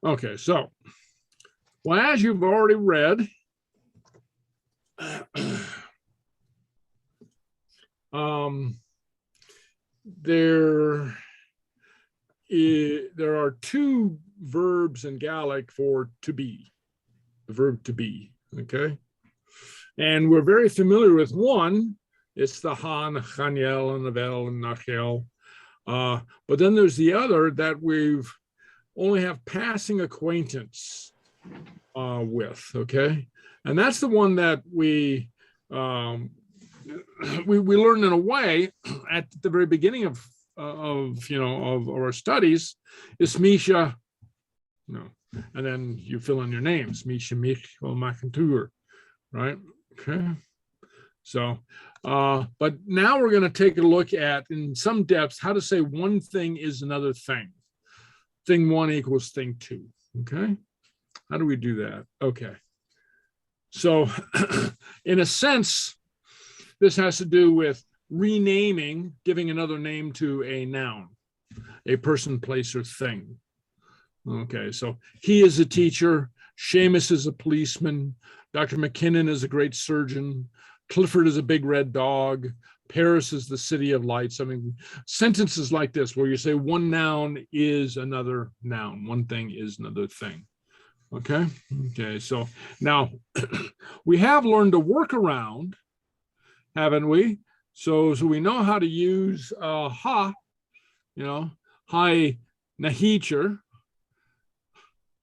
Okay, so, well, as you've already read, there are two verbs in Gaelic for to be, the verb to be, okay? And we're very familiar with one. It's the han, chaniel, and the vel, and nachel. But then there's the other that we've only have passing acquaintance with, okay? And that's the one that we learned in a way at the very beginning of our studies. Is Misha, and then you fill in your names, Misha, Michael, Macantur, right? Okay. So, but now we're going to take a look at, in some depth, how to say one thing is another thing. Thing one equals thing two. Okay. How do we do that? Okay. So, in a sense, this has to do with renaming, giving another name to a noun, a person, place, or thing. Okay, so he is a teacher, Seamus is a policeman, Dr. McKinnon is a great surgeon, Clifford is a big red dog, Paris is the city of lights. I mean, sentences like this where you say one noun is another noun, one thing is another thing. Okay, so now we have learned to work around, haven't we? So we know how to use ha, hi nahicher,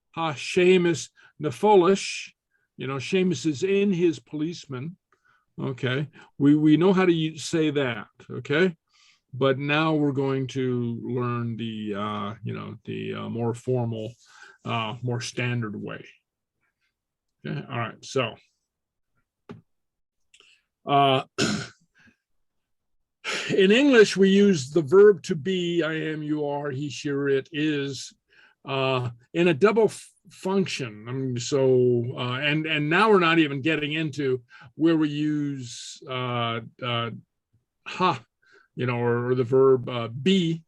ha Seamus nafolish, Seamus is in his policeman. Okay, we know how to say that. Okay, but now we're going to learn the more formal, more standard way. Okay, all right. So, in English, we use the verb to be, I am, you are, he, she, it is, in a double function. I mean, so, and now we're not even getting into where we use ha, or the verb be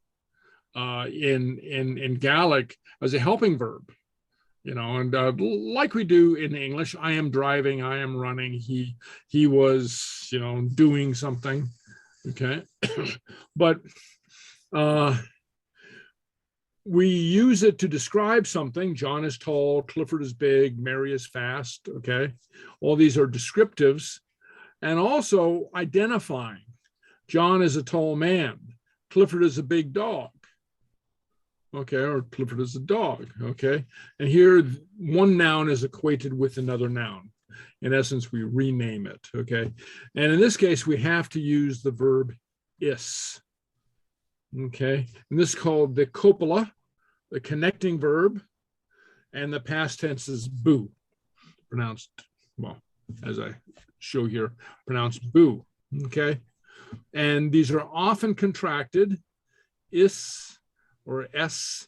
in Gaelic as a helping verb. And like we do in English, I am driving, I am running, he was, doing something. Okay, but we use it to describe something. John is tall, Clifford is big, Mary is fast. Okay, all these are descriptives, and also identifying. John is a tall man, Clifford is a big dog. Okay, or Clifford is a dog. Okay, and here one noun is equated with another noun. In essence, we rename it. Okay, and in this case, we have to use the verb is. Okay, and this is called the copula, the connecting verb, and the past tense is boo, pronounced, well, as I show here, pronounced boo. Okay, and these are often contracted, is or s.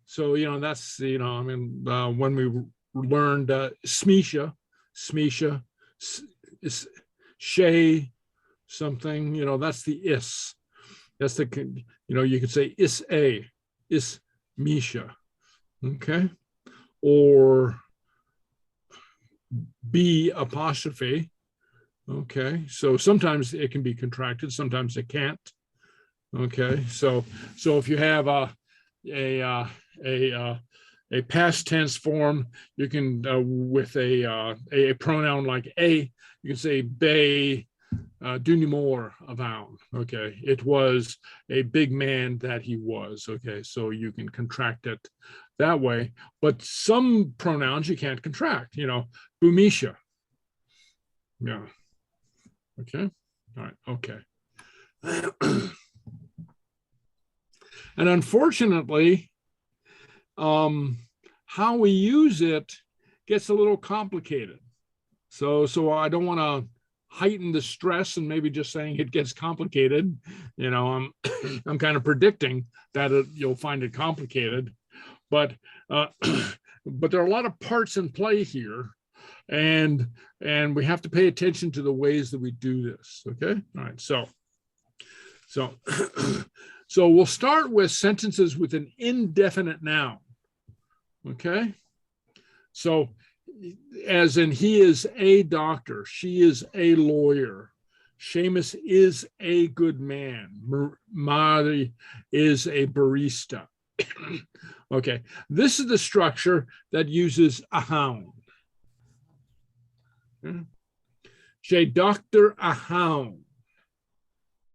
So that's when we learned smisha, shay, something, that's the is. That's the, you could say is a, is misha, okay? Or be apostrophe, okay? So sometimes it can be contracted, sometimes it can't, okay? So if you have a past tense form, you can with a pronoun like a, you can say be dunimor avown. Okay, it was a big man that he was. Okay, so you can contract it that way. But some pronouns you can't contract. Bumisha. Yeah. Okay. All right. Okay. And unfortunately, how we use it gets a little complicated. So I don't want to heighten the stress and maybe just saying it gets complicated. I'm kind of predicting that you'll find it complicated, but there are a lot of parts in play here, and we have to pay attention to the ways that we do this. Okay. All right. So we'll start with sentences with an indefinite noun. Okay. So as in he is a doctor, she is a lawyer, Seamus is a good man, Màiri is a barista. Okay, this is the structure that uses a hound. Sé doctor a hound.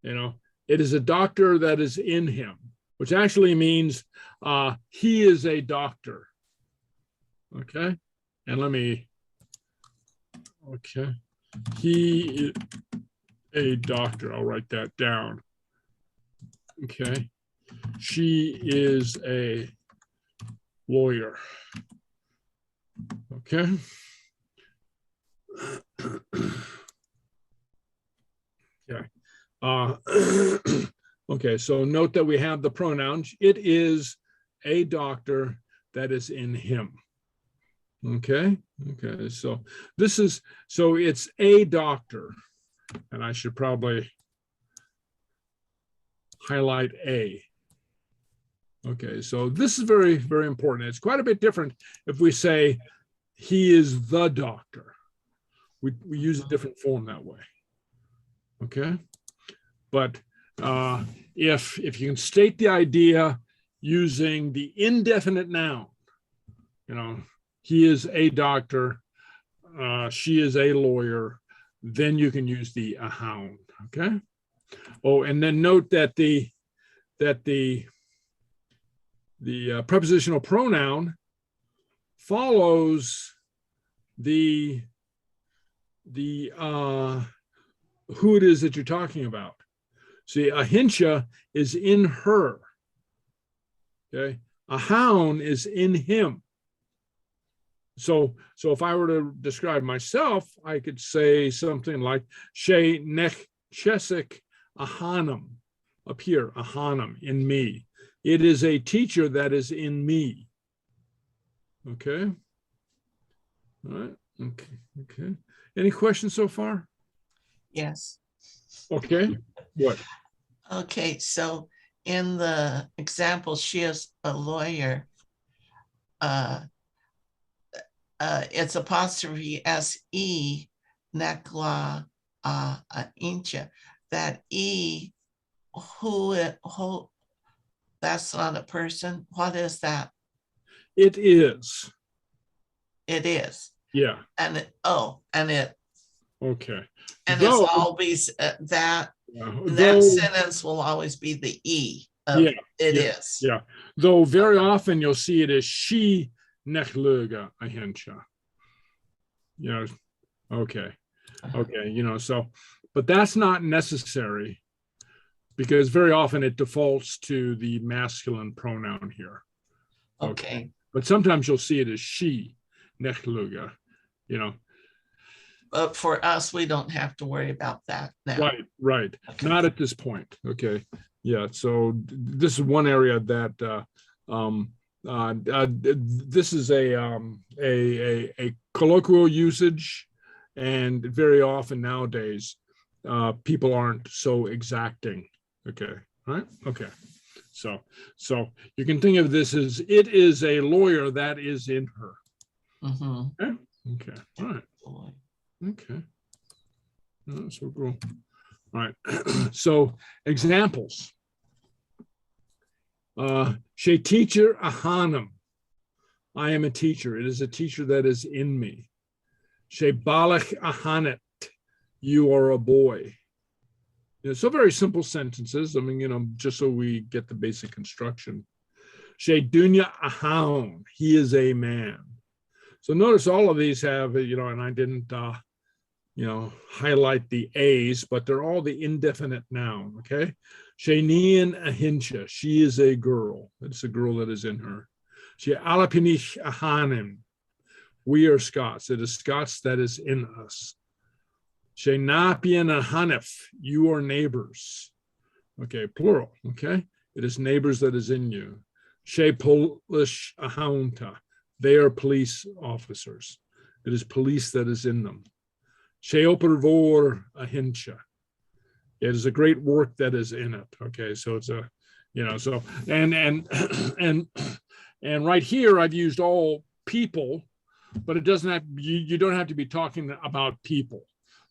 It is a doctor that is in him, which actually means he is a doctor. Okay, and he is a doctor. I'll write that down. Okay, she is a lawyer. Okay. Okay. Okay, so note that we have the pronouns. It is a doctor that is in him. Okay. Okay. So it's a doctor, and I should probably highlight A. Okay. So this is very, very important. It's quite a bit different if we say he is the doctor. We use a different form that way. Okay. But if you can state the idea using the indefinite noun, he is a doctor, she is a lawyer, then you can use the a hound. Okay. Oh, and then note that the prepositional pronoun follows the who it is that you're talking about. See, a hincha is in her. Okay, a hound is in him. So if I were to describe myself, I could say something like She nech chesik ahanam, up here, ahanam, in me. It is a teacher that is in me. Okay. All right. Okay. Okay. Any questions so far? Yes. Okay. What? Okay, so in the example, she is a lawyer. It's apostrophe S-E, nekla innte. That E, who, that's not a person. What is that? It is. It is. Yeah. And it, okay. And it's always that, that sentence will always be the E. It is. Yeah. Though very often you'll see it as she nechluga a hincha. Okay. Okay. So, but that's not necessary because very often it defaults to the masculine pronoun here. Okay. But sometimes you'll see it as she nechluga, But for us, we don't have to worry about that now. Right. Okay. Not at this point. Okay. Yeah. So this is one area that this is a colloquial usage, and very often nowadays people aren't so exacting. Okay. All right. Okay. So you can think of this as it is a lawyer that is in her. Mm-hmm. Okay. Okay. All right. Okay. That's so cool. All right. So examples. She teacher ahanam. I am a teacher. It is a teacher that is in me. She balach ahanet. You are a boy. So very simple sentences. I mean, just so we get the basic construction. She dunya ahaun. He is a man. So notice all of these have, and I didn't, highlight the A's, but they're all the indefinite noun, okay? Sheinian ahincha, she is a girl. It's a girl that is in her. She alapinich ahanim, we are Scots. It is Scots that is in us. She napian ahanef, you are neighbors. Okay, plural, okay? It is neighbors that is in you. She polish ahaunta, they are police officers. It is police that is in them. She opervor ahincha. It is a great work that is in it. Okay, so it's a, so and And right here, I've used all people, but it doesn't have, you don't have to be talking about people.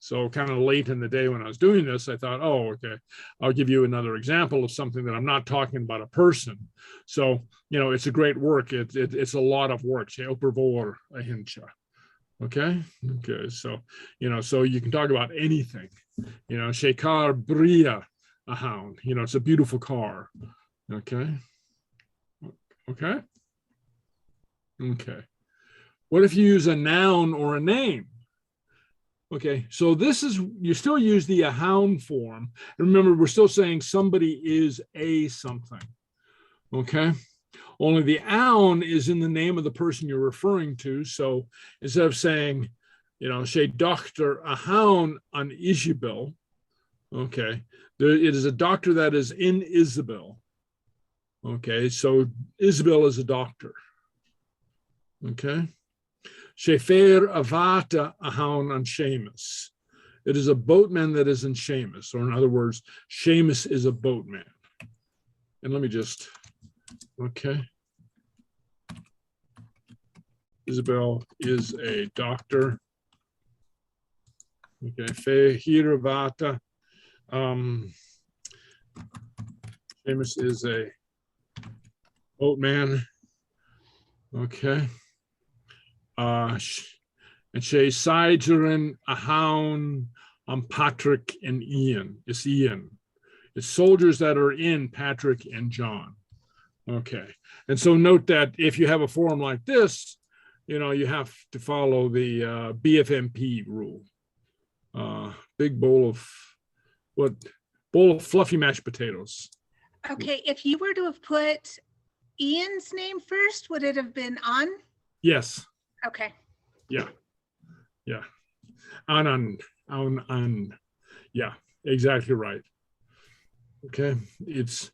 So kind of late in the day when I was doing this, I thought, oh, okay, I'll give you another example of something that I'm not talking about a person. So, it's a great work. It's a lot of work. Okay. So, so you can talk about anything, Shekar Bria, a hound, it's a beautiful car. Okay. Okay. What if you use a noun or a name? Okay, so this is, you still use the a hound form. Remember, we're still saying somebody is a something. Okay, only the oun is in the name of the person you're referring to. So instead of saying, say doctor a hound on Isabel, okay, it is a doctor that is in Isabel. Okay, so Isabel is a doctor. Okay. Shefer avata ahaun on Seamus. It is a boatman that is in Seamus, or in other words, Seamus is a boatman. And let me just, okay. Isabel is a doctor. Okay, Fehir avata. Seamus is a boatman. Okay. And she Siderin, a hound, Patrick and Ian. It's Ian. It's soldiers that are in Patrick and John. Okay. And so note that if you have a form like this, you have to follow the BFMP rule. Big bowl of fluffy mashed potatoes. Okay. If you were to have put Ian's name first, would it have been on? Yes. Okay. Yeah. On. Yeah, exactly right. Okay. It's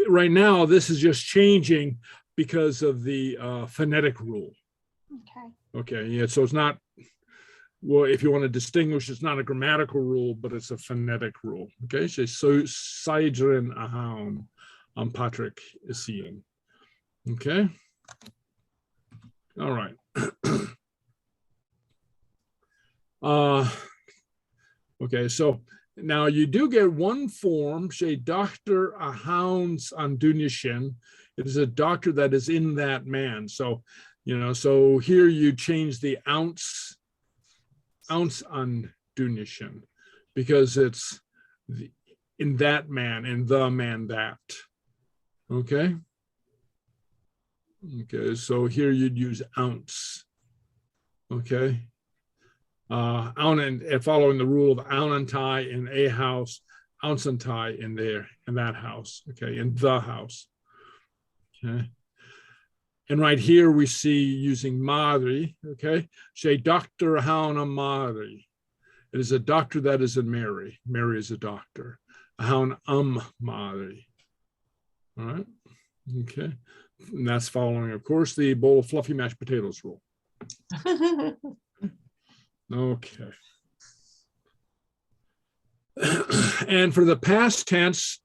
right now, this is just changing because of the phonetic rule. Okay. Yeah. So it's not, well, if you want to distinguish, it's not a grammatical rule, but it's a phonetic rule. Okay. So Sidrin Ahaun on Patrick is seeing. Okay. All right. Okay, so now you do get one form, say doctor a hounds on Dunishin. It is a doctor that is in that man. So, so here you change the ounce on Dunishin because it's in that man, in the man that. Okay. Okay, so here you'd use ounce. Okay. And following the rule of aunantai in a house, ounceantai in that house. Okay, in the house. Okay. And right here we see using Màiri. Okay, say doctor hauna Màiri. It is a doctor that is in Màiri. Màiri is a doctor. Haun Màiri. All right. Okay. And that's following, of course, the bowl of fluffy mashed potatoes rule. Okay. And for the past tense,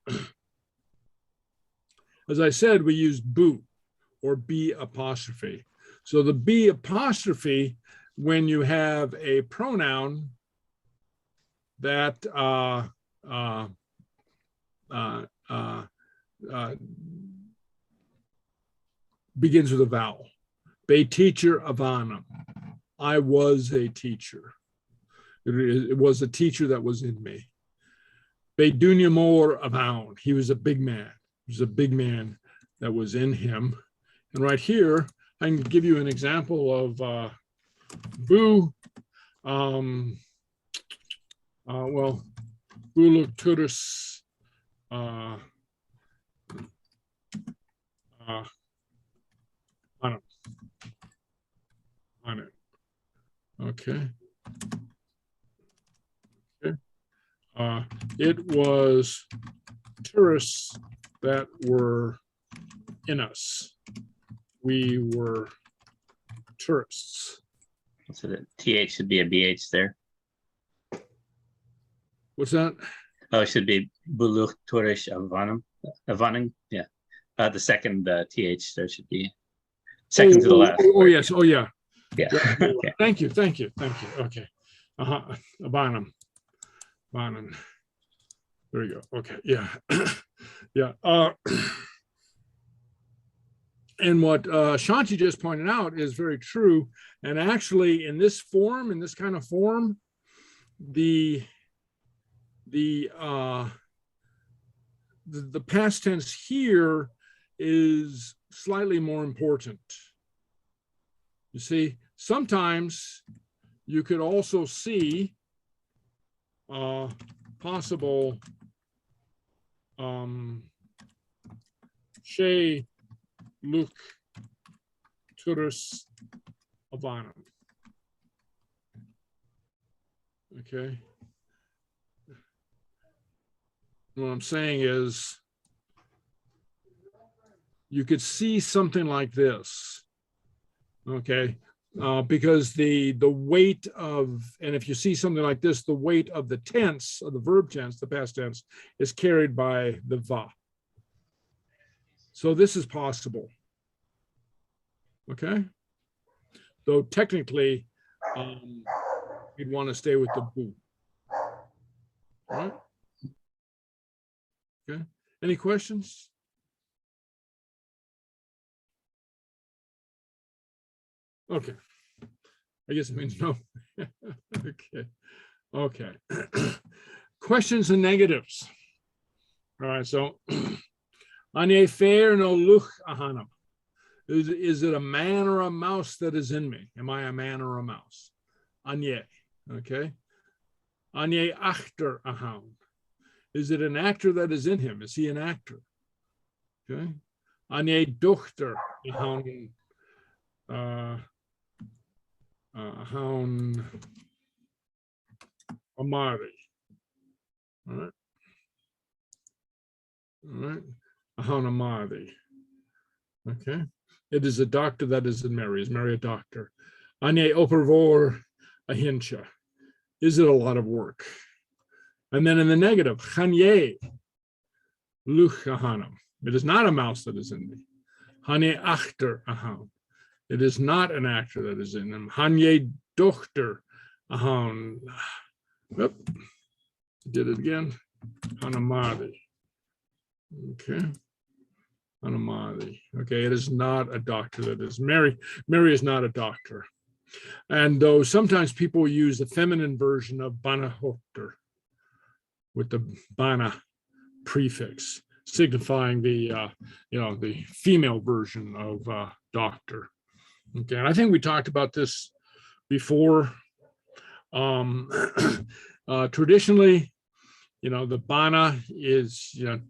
as I said, we use bu or B apostrophe. So the B apostrophe, when you have a pronoun that begins with a vowel. Be teacher avanam. I was a teacher. It was a teacher that was in me. Be dunya more avan. He was a big man. He was a big man that was in him. And right here, I can give you an example of bu. Well, buluk turis. On it. Okay. Okay. It was tourists that were in us. We were tourists. So the TH should be a BH there. What's that? Oh, it should be Buluch Turish Avanam. Yeah. The second th there should be second to the last. Yes. Oh, yeah. Yeah. Okay. Thank you. Okay. Barnum. There we go. Okay. Yeah. Yeah. And what Shanti just pointed out is very true. And actually, in this form, in this kind of form, the past tense here is slightly more important. You see, sometimes you could also see possible she look turus avanam. Okay. What I'm saying is you could see something like this. Okay. Because the weight of, and if you see something like this, the weight of the tense, of the verb tense, the past tense, is carried by the va. So this is possible. Okay. Though technically, you'd want to stay with the bu. All right. Okay. Any questions? Okay. I guess it means no. Okay. Questions and negatives. All right. So, anye fair no luch ahanam. Is it a man or a mouse that is in me? Am I a man or a mouse? Anye. Okay. Anye achter ahan. Is it an actor that is in him? Is he an actor? Okay. Anye dochter ahan. Ahan Màiri. All right. All right. Ahan Màiri. Okay. It is a doctor that is in Màiri. Is Màiri a doctor? Anye opervor a hincha. Is it a lot of work? And then in the negative, chanye luch ahanam. It is not a mouse that is in me. Hanye achter ahan. It is not an actor that is in him. Hanye dochter ahan. Yep. Did it again. Hanamadi. Okay. Hanamadi. Okay. It is not a doctor that is Màiri. Màiri is not a doctor. And though sometimes people use the feminine version of bana hochter with the bana prefix, signifying the the female version of doctor. Okay, and I think we talked about this before. Traditionally, the bana is the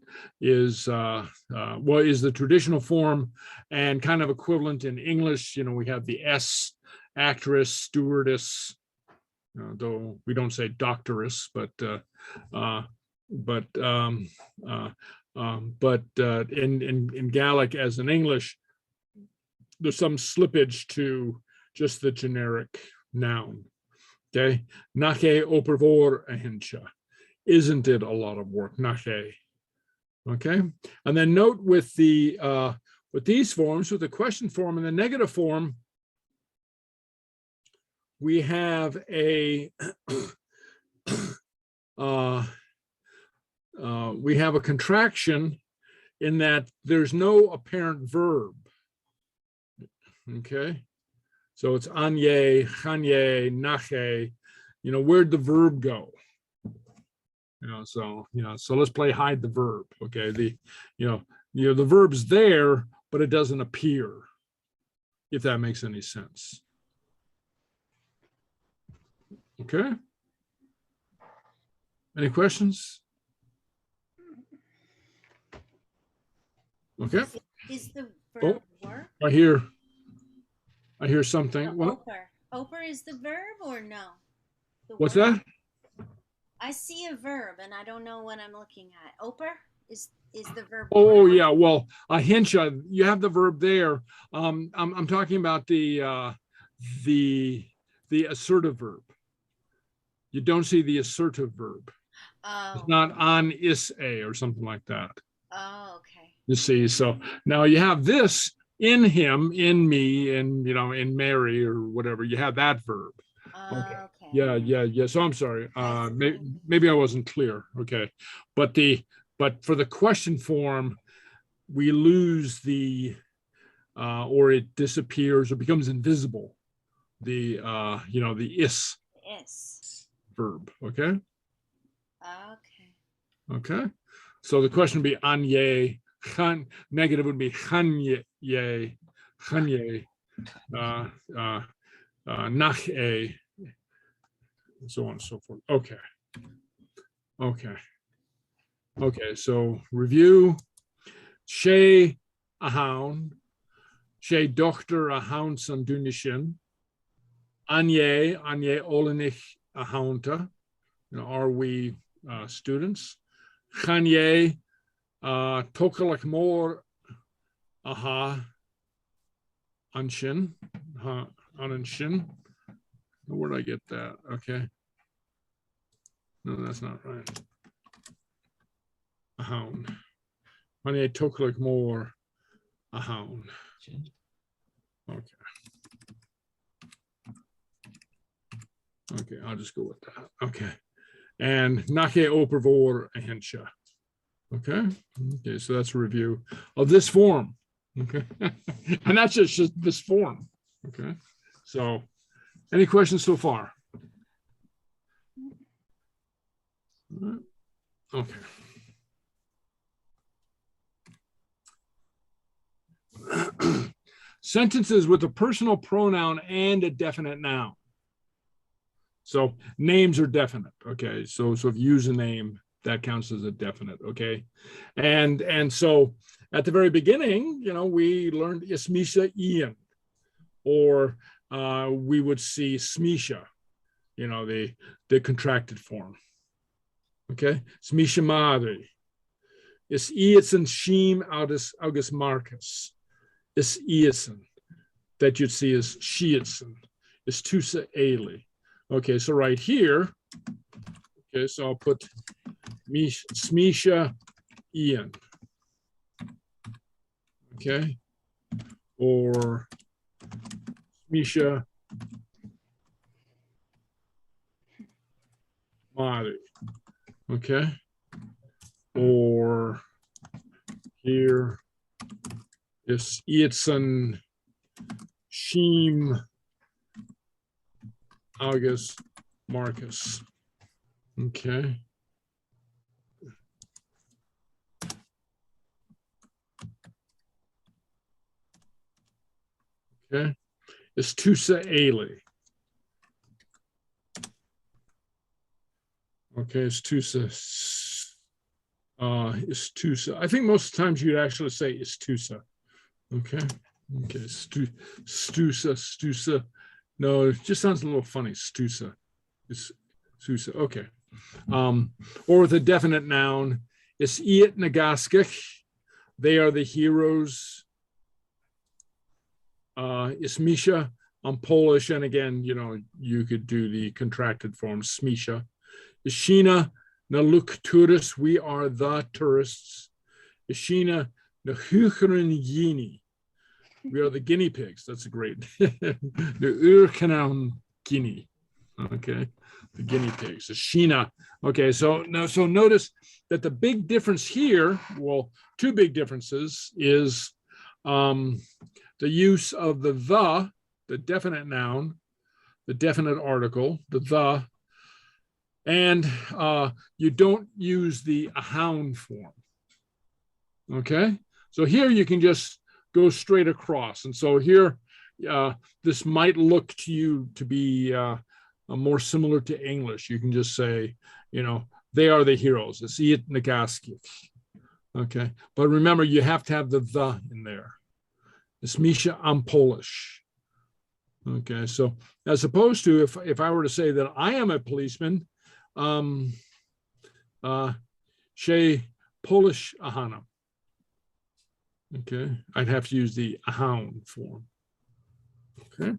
traditional form, and kind of equivalent in English. We have the S, actress, stewardess. Though we don't say doctoress, but in Gaelic as in English, there's some slippage to just the generic noun. Okay, nache opervor a hincha. Isn't it a lot of work? Nache. Okay, and then note with these forms, with the question form and the negative form, we have a contraction in that there's no apparent verb. Okay, so it's anye, chanye, nache. Where'd the verb go? So let's play hide the verb. Okay, the verb's there, but it doesn't appear. If that makes any sense. Okay. Any questions? Okay. Is the verb work? I hear something. No, oper is the verb or no? What's that? I see a verb and I don't know what I'm looking at. Oper is the verb. Oh yeah. Well, a hincha. You have the verb there. I'm talking about the assertive verb. You don't see the assertive verb. Oh. It's not on is a or something like that. Oh, okay. You see, so now you have this in him, in me, and in Mary or whatever. You have that verb. Okay. Okay. Yeah. So I'm sorry. I see. Maybe I wasn't clear. Okay, but for the question form, we lose the or it disappears or becomes invisible. The the is Yes. verb. Okay. Okay. Okay. So the question would be anye. Negative would be chanye, nach a, and so on and so forth. Okay. So review. She a hound. She dochter a hound san dunishin. Anye olenich a hounta. Are we students? Chanye tokalak more aha anshin ananshin. Where did I get that? Okay. No, that's not right. A hound. Chanye tokalak more a hound. Okay, I'll just go with that. Okay. And nake opervor a hensha. Okay, so that's a review of this form. Okay, and that's just this form. Okay, so any questions so far? Okay. Sentences with a personal pronoun and a definite noun. So names are definite. Okay, so if you use a name, that counts as a definite. Okay, and so at the very beginning, we learned ismisha Ian, or we would see smisha, the contracted form. Okay, smisha Màiri. Is Ietsen Shim August Marcus. Is Ietsen that you'd see as Shietsen. Is Tusa Ailey. Okay, so right here, okay, so I'll put Smisha Ian. Okay, or Smisha Màiri. Okay, or here is Ietsen Shim August Marcus. Okay. Okay. It's Tusa Ailey. Okay, it's Tusa. It's Tusa. I think most times you'd actually say it's Tusa. Okay. Okay. Stusa. No, it just sounds a little funny. Stusa. It's Stusa. Okay. Or with a definite noun, it's Iet Nagaskich. They are the heroes. It's Misha. I'm Polish, and again, you could do the contracted form, Smisha. Ishina Naluk tourists. We are the tourists. Ishina Nahucheren Yini. We are the guinea pigs. That's a great. The Urkanan Guinea. Okay, the guinea pigs. Ishina. Okay, so notice that the big difference here, well, two big differences is the use of the definite noun, the definite article, the, and you don't use the a hound form. Okay, so here you can just go straight across. And so here, this might look to you to be more similar to English. You can just say, they are the heroes. It's Iet Nagaskich. Okay, but remember, you have to have the in there. It's Misha, I'm Polish. Okay, so as opposed to if I were to say that I am a policeman, she Polish ahana. Okay, I'd have to use the hound form. Okay,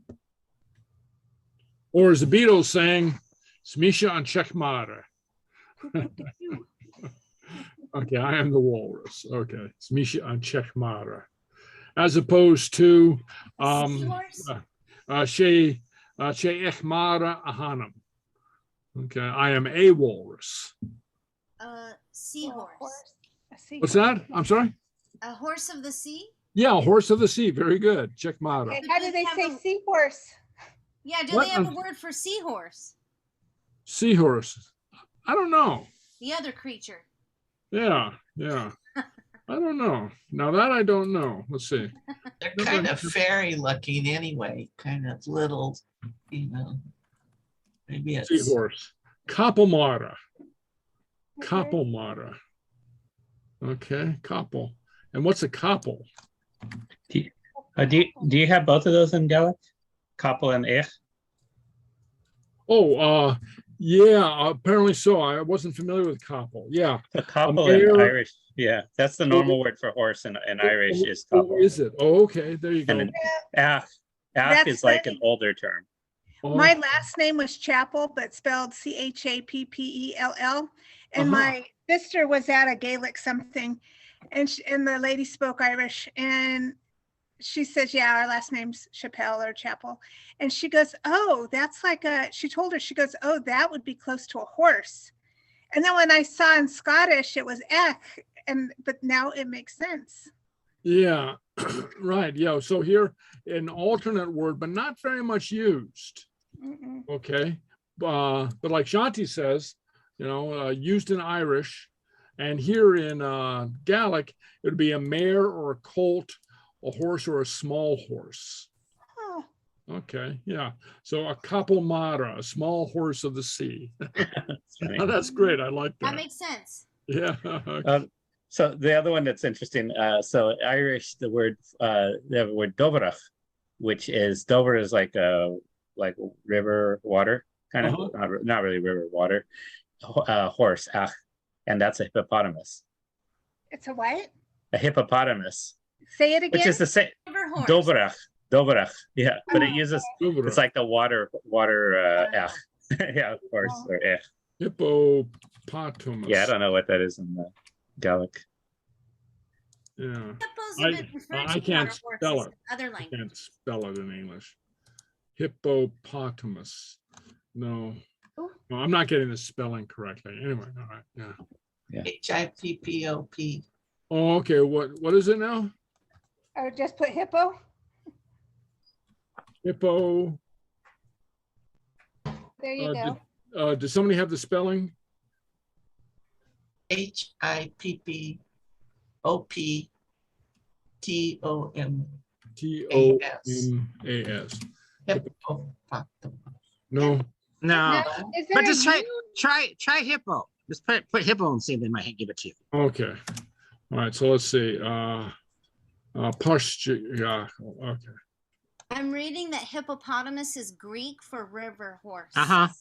or as the Beatles sang, Smisha on Czechmara. Okay, I am the walrus. Okay, Smisha Chekmara. As opposed to Seahorse? She Echmara Ahanam. Okay, I am a walrus. Seahorse. What's that? I'm sorry? A horse of the sea? Yeah, horse of the sea. Very good. Chekmara. Okay, how do they say seahorse? Yeah, do What? they have a word for seahorse? Seahorse. I don't know. The other creature. Yeah. I don't know. Now that I don't know. Let's see. They're kind of fairy looking anyway, kind of little, you know. Maybe it's Seahorse. Kapelmara. Kapelmara. Okay, koppel. And what's a koppel? Do you have both of those in Gaelic? Koppel and ich? Oh, yeah, apparently so. I wasn't familiar with koppel. Yeah. The koppel mare- in Irish, yeah, that's the normal word for horse in Irish is Oh, koppel. is it? Oh, okay, there you go. And then ach is like an older term. Oh, My last name was Chapel, but spelled Chappell. And my sister was at a Gaelic something, and the lady spoke Irish, and she says, yeah, our last name's Chappell or Chapel. And she goes, oh, that's like she told her, she goes, oh, that would be close to a horse. And then when I saw in Scottish, it was ek, but now it makes sense. yeah, right. Yeah. So here, an alternate word, but not very much used. Mm-mm. Okay. But like Shanti says, used in Irish, and here in Gaelic, it would be a mare or a colt, a horse or a small horse. Oh, Okay, yeah. So a kapelmara, a small horse of the sea. That's funny. Oh, that's great. I like That that. makes sense. Yeah. So the other one that's interesting, so Irish, the word dobrach, which is dover is like river water, kind of not really river water, horse, ach, and that's a hippopotamus. it's a what? A hippopotamus, Say it again. which is the same. River horse. Dobrach, yeah, but it Oh, uses Dobra. it's like the water ach, yeah, horse or ech. Hippopotamus. Yeah, I don't know what that is in the Gaelic. Yeah. Hippos I- have been referred I to can't water spell horses it. in other I languages. can't spell it in English. Hippopotamus. No. Ooh. No, I'm not getting the spelling correctly. Anyway, all right. Yeah. HIPPOP. Oh, okay. What is it now? Or just put hippo. Hippo. There you go. Does somebody have the spelling? HIPPOPTOM. Tomas. Hippopotamus. No. No, Is but there just a try hippo. Just put hippo and see if they might give it to you. Okay. All right. So let's see. Yeah. Okay. I'm reading that hippopotamus is Greek for river horse.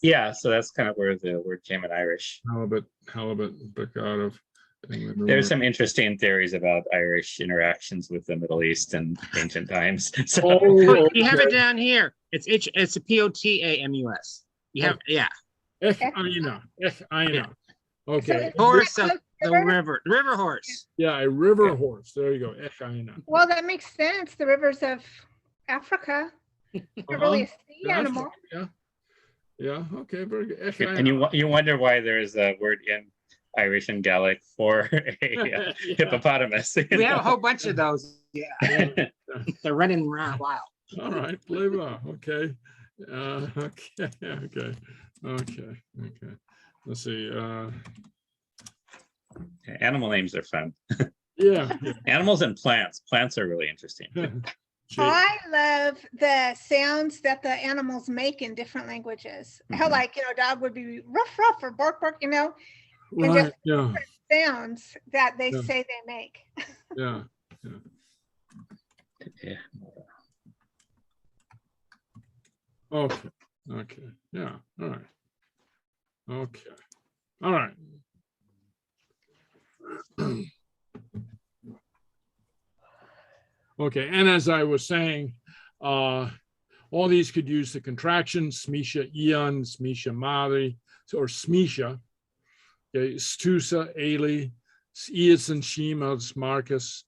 Yeah, so that's kind of where the word came in Irish. Halibut, back out of. There's some interesting theories about Irish interactions with the Middle East in ancient times. So, Oh, You have it okay. down here. It's a Potamus. You have Echina. Okay. horse of the river horse. Yeah, a river horse. There you go. Echina. Well, that makes sense. The rivers of Africa. They're really a sea That's animal. right, yeah. Yeah. Okay. Very good. Echina. and you wonder why there is a word in Irish and Gaelic for a Yeah. hippopotamus. We have a whole bunch of those. Yeah, they're running around wild. All right. Play blah. Okay. Okay. Let's see. Animal names are fun. Yeah. Animals and plants. Plants are really interesting. I love the sounds that the animals make in different languages. How, Mhm. like, dog would be ruff, ruff, or bark, bark, Right. Yeah. sounds that they Yeah. say they make. Yeah. Yeah. Okay. Yeah. All right. Okay. All right. Okay. And as I was saying, all these could use the contraction Smisha Ian, Smisha Màiri, or Smisha. Okay. Stusa, Ailey, Iat and Shima, Marcus,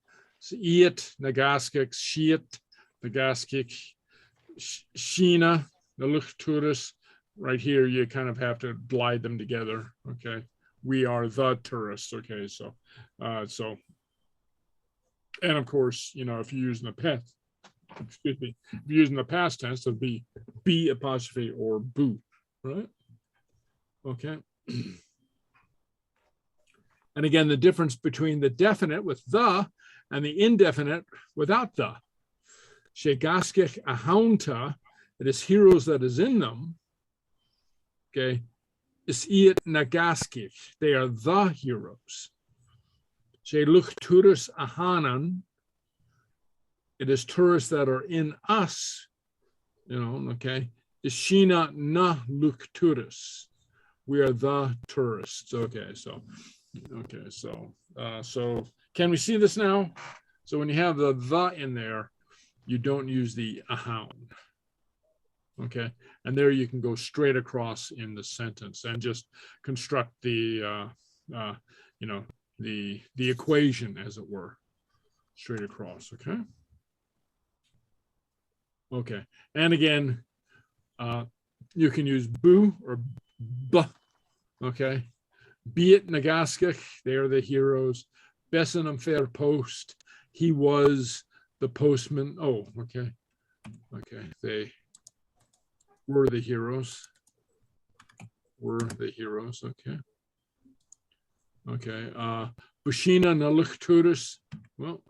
Iat, Nagaskik, Shiat, Nagaskik, Sheena, Naluchturus. Right here, you kind of have to glide them together. Okay. We are the tourists. Okay. So, and of course, you know, if you're using the past, excuse me, if you're using the past tense, it'll be B apostrophe or boo, right? Okay. And again, the difference between the definite with the and the indefinite without the. Shegaskech ahaunta, it is heroes that is in them. Okay. Is iet nagaskech, they are the heroes. She luchturus ahanan, it is tourists that are in us, you know, okay. Is Sheena na luchturus, we are the tourists. Okay, so can we see this now? So when you have the in there, you don't use the ahound. Okay, and there you can go straight across in the sentence and just construct the you know, the equation, as it were, straight across. Okay. Okay, and again, you can use boo or b. Okay, be it Nagaskech, they are the heroes. Bessenham Fair Post, he was the postman. Oh, okay, okay, they were the heroes. Were the heroes. Okay. Okay. Bushina Naluchturus. Well,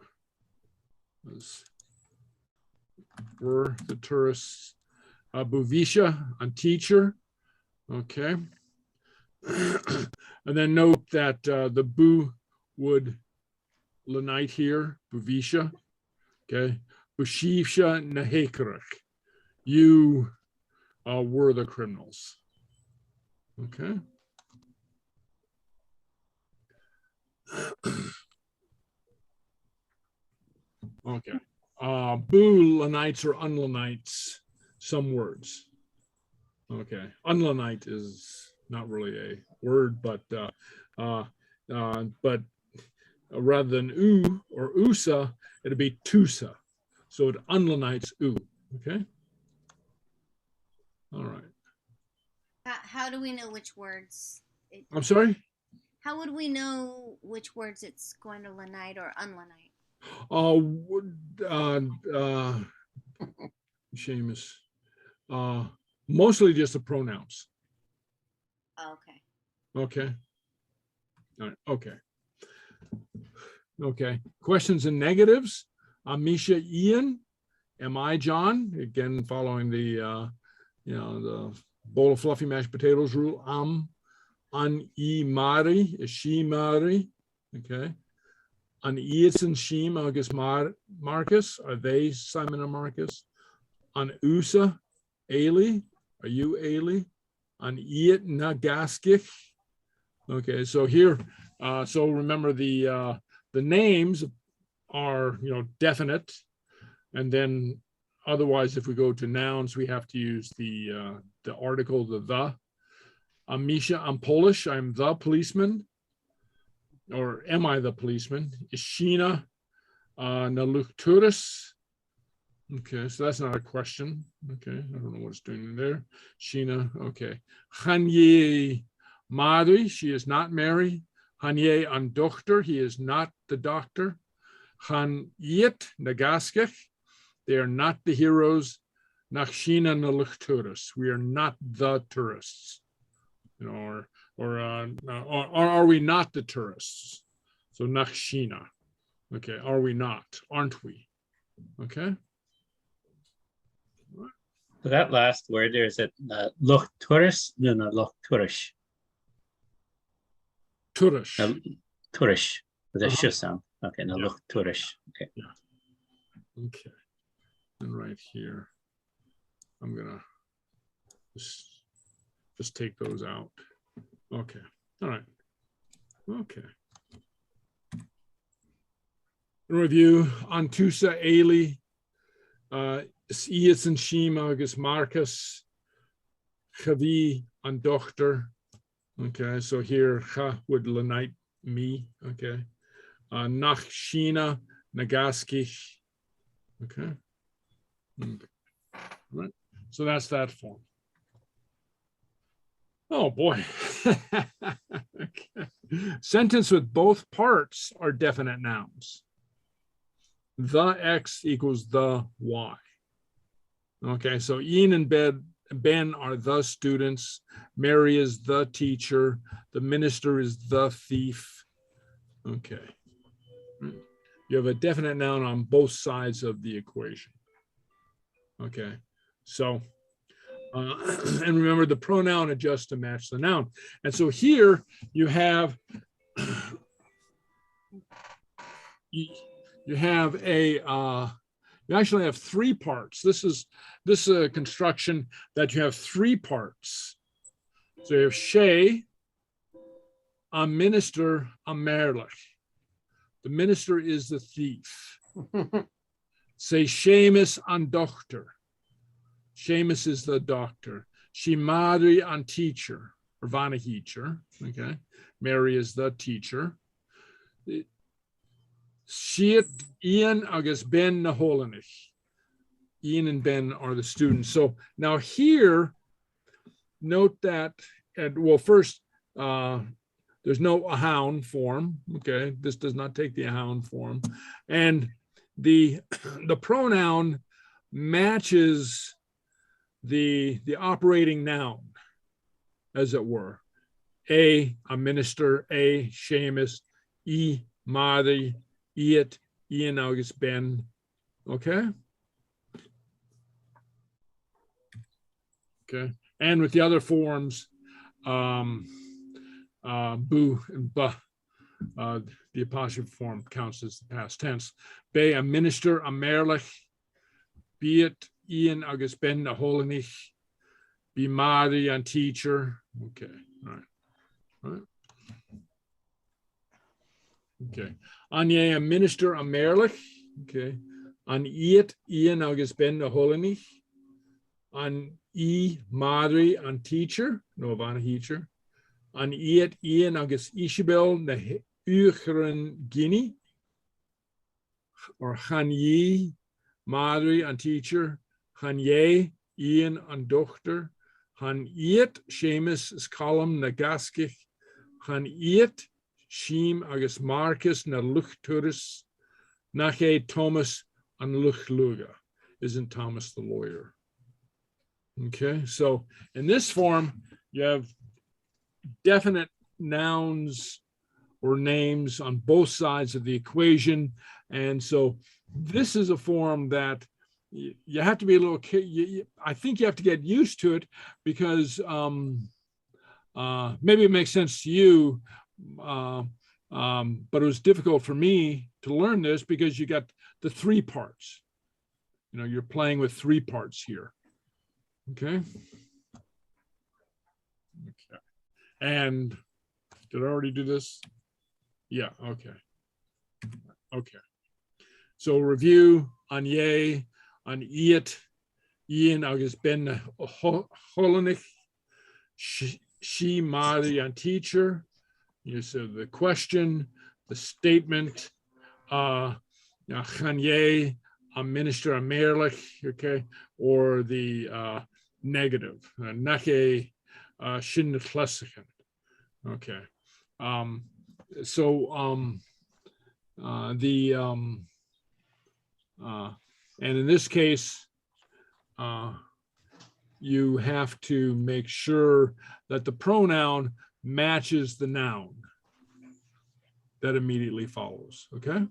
were the tourists. Buvisha, a teacher. Okay. And then note that the boo would lenite here, Buvisha. Okay. Bushivsha Nahekarach. You were the criminals. Okay. Okay. Boo lenites or unlenites some words. Okay. Unlenite is not really a word, but rather than oo or usa, it'd be tusa. So it unlenites oo. Okay. All right. How do we know which words? I'm sorry? How would we know which words it's going to lenite or unlenite? Seamus. Mostly just the pronouns. Oh, okay. Okay. All right. Okay. Okay. Questions and negatives. Misha Ian. Am I John? Again, following the the bowl of fluffy mashed potatoes rule. An I Màiri, is she Màiri? Okay. An Iats and Shim, I guess Marcus, are they Simon and Marcus? An Usa, Ailey, are you Ailey? An Iat Nagaskich. Okay, so here, so remember the names are, you know, definite, and then otherwise, if we go to nouns, we have to use the article, the. I'm Misha, I'm Polish, I'm the policeman. Or am I the policeman? Is Sheena Naluchturus? Okay, so that's not a question. Okay, I don't know what it's doing there. Sheena, okay. Hanye Màiri, she is not Mary. Hanye an Dochter, he is not the doctor. Han Yit Nagaskech, they are not the heroes. Nach Sheena Naluchturus, we are not the tourists. You know, or are we not the tourists? So nach Sheena. Okay, are we not? Aren't we? Okay. So that last word there, is it Luchturus? No, Luchturish. Tourish. Tourish with a sh sound. Okay, no, Yeah. Luchturish. Okay. Yeah. Okay. And right here, I'm gonna just take those out. Okay. All right. Okay. Review Antusa Ailey, Iats and Shima, Agus Marcus, Chavi and Dochter. Okay, so here Cha would lenite me, okay. Nach Shina, Nagaski, okay. Right. So that's that form. Oh boy. Okay. Sentence with both parts are definite nouns. The X equals the Y. Okay, so Ian and Ben are the students. Mary is the teacher. The minister is the thief. Okay. You have a definite noun on both sides of the equation. Okay, so, and remember the pronoun adjusts to match the noun. And so here you have, you have a, you actually have three parts. This is a construction that you have three parts. So you have she, a minister, a merlich. The minister is the thief. Say Seamus an doctor. Seamus is the doctor. She Màiri an teacher, or vana teacher. Okay, Mary is the teacher. Siet Ian agus Ben na holanich. Ian and Ben are the students. So now here, note that, well, first, there's no a hound form. Okay, this does not take the hound form. And the pronoun matches the operating noun, as it were. A minister, a Seamus, Màiri, Iet, Ian agus Ben. Okay. Okay. And with the other forms, bu and ba, the apostrophe form counts as the past tense. Be a minister, a merlich, be it Ian agus Ben a holanich, be Màiri and teacher. Okay, all right. All right. Okay. Anye a minister, a merlich. Okay. An Iet, Ian agus Ben a holanich. An Màiri an teacher, no van teacher. An Iet, Ian agus Isabel na Ucheren Guinea. Or Han Yi, Màiri an teacher. Han Ye, Ian an dochter. Han Iet, Seamus is column na gaskich. Han Iet, Sheem agus Marcus na Luchturus. Nache Thomas an Luchluga. Isn't Thomas the lawyer? Okay, so in this form, you have definite nouns or names on both sides of the equation. And so this is a form that you have to be a little, I think you have to get used to it, because maybe it makes sense to you, but it was difficult for me to learn this because you got the three parts. You know, you're playing with three parts here. Okay. Okay. And did I already do this? Yeah. Okay. Okay. So review on Ye, on Iet, Ian agus Ben holanich, she Màiri and teacher. You said the question, the statement, Chanye, a minister, a merlich, okay, or the negative, Nache shin klesichen. Okay. And in this case, you have to make sure that the pronoun matches the noun that immediately follows, okay?